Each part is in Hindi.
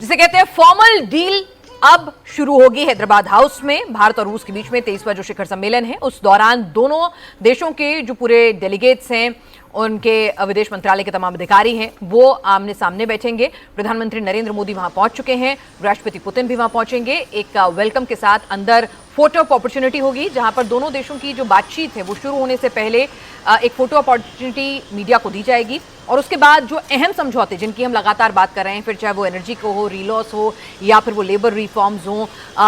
जिसे कहते हैं फॉर्मल डील अब शुरू होगी हैदराबाद हाउस में। भारत और रूस के बीच में 23वां जो शिखर सम्मेलन है, उस दौरान दोनों देशों के जो पूरे डेलीगेट्स हैं, उनके विदेश मंत्रालय के तमाम अधिकारी हैं, वो आमने सामने बैठेंगे। प्रधानमंत्री नरेंद्र मोदी वहां पहुंच चुके हैं, राष्ट्रपति पुतिन भी वहां पहुंचेंगे। एक वेलकम के साथ अंदर फोटो ऑफ अपॉर्चुनिटी होगी, जहां पर दोनों देशों की जो बातचीत है वो शुरू होने से पहले एक फोटो अपॉर्चुनिटी मीडिया को दी जाएगी। और उसके बाद जो अहम समझौते जिनकी हम लगातार बात कर रहे हैं, फिर चाहे वो एनर्जी को हो, रीलॉस हो, या फिर वो लेबर रिफॉर्म्स हो,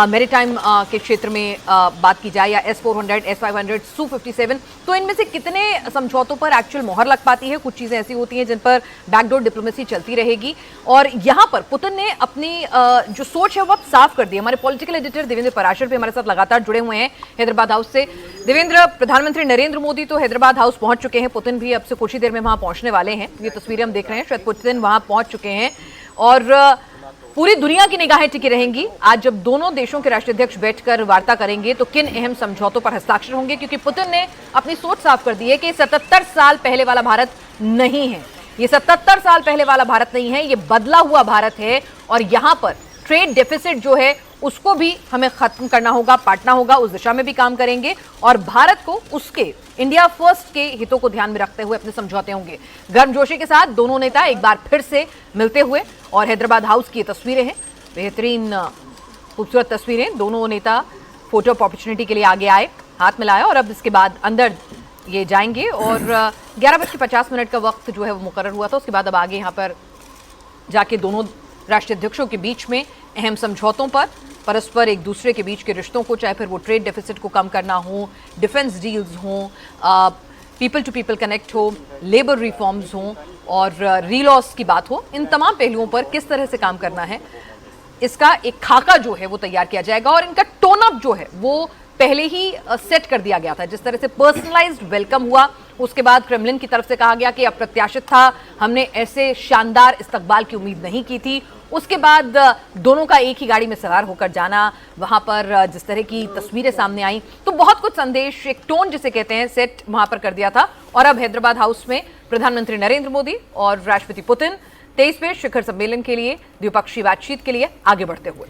मैरीटाइम के क्षेत्र में बात की जाए, या S-400, S-500, Su-57, तो इनमें से कितने समझौतों पर एक्चुअल मोहर लग पाती है। कुछ चीजें ऐसी होती हैं जिन पर बैकडोर डिप्लोमेसी चलती रहेगी। और यहां पर पुतिन ने अपनी जो सोच है वो अब साफ कर दी। हमारे पॉलिटिकल एडिटर देवेंद्र पराशर भी हमारे साथ लगातार जुड़े हुए हैं हैदराबाद हाउस से। देवेंद्र, प्रधानमंत्री नरेंद्र मोदी तो हैदराबाद हाउस पहुंच चुके हैं, पुतिन भी अब से कुछ ही देर में वहां पहुंचने वाले हैं। ये तस्वीरें हम देख रहे हैं, शायद पुतिन वहां पहुंच चुके हैं और पूरी दुनिया की निगाहें टिकी रहेंगी आज जब दोनों देशों के राष्ट्राध्यक्ष बैठकर वार्ता करेंगे तो किन अहम समझौतों पर हस्ताक्षर होंगे। क्योंकि पुतिन ने अपनी सोच साफ कर दी है कि 77 साल पहले वाला भारत नहीं है, ये 77 साल पहले वाला भारत नहीं है, ये बदला हुआ भारत है। और यहां पर ट्रेड डेफिसिट जो है उसको भी हमें खत्म करना होगा, पाटना होगा, उस दिशा में भी काम करेंगे। और भारत को उसके इंडिया फर्स्ट के हितों को ध्यान में रखते हुए अपने समझौते होंगे। गर्मजोशी के साथ दोनों नेता एक बार फिर से मिलते हुए, और हैदराबाद हाउस की ये तस्वीरें हैं, बेहतरीन खूबसूरत तस्वीरें। दोनों नेता फोटो ऑफ अपॉर्चुनिटी के लिए आगे आए, हाथ मिलाया, और अब इसके बाद अंदर ये जाएंगे। और 11:50 का वक्त जो है वो मुकर्रर हुआ था। उसके बाद अब आगे यहाँ पर जाके दोनों राष्ट्राध्यक्षों के बीच में अहम समझौतों पर, परस्पर एक दूसरे के बीच के रिश्तों को, चाहे फिर वो ट्रेड डेफिसिट को कम करना हो, डिफेंस डील्स हों, पीपल टू पीपल कनेक्ट हो, लेबर रिफॉर्म्स हों, और रीलॉस की बात हो, इन तमाम पहलुओं पर किस तरह से काम करना है, इसका एक खाका जो है वो तैयार किया जाएगा। और इनका टोन अप जो है वो पहले ही सेट कर दिया गया था। जिस तरह से पर्सनलाइज्ड वेलकम हुआ, उसके बाद क्रेमलिन की तरफ से कहा गया कि अप्रत्याशित था, हमने ऐसे शानदार इस्तकबाल की उम्मीद नहीं की थी। उसके बाद दोनों का एक ही गाड़ी में सवार होकर जाना, वहां पर जिस तरह की तस्वीरें सामने आई, तो बहुत कुछ संदेश, एक टोन जिसे कहते हैं, सेट वहां पर कर दिया था। और अब हैदराबाद हाउस में प्रधानमंत्री नरेंद्र मोदी और राष्ट्रपति पुतिन 23वें शिखर सम्मेलन के लिए, द्विपक्षीय बातचीत के लिए आगे बढ़ते हुए।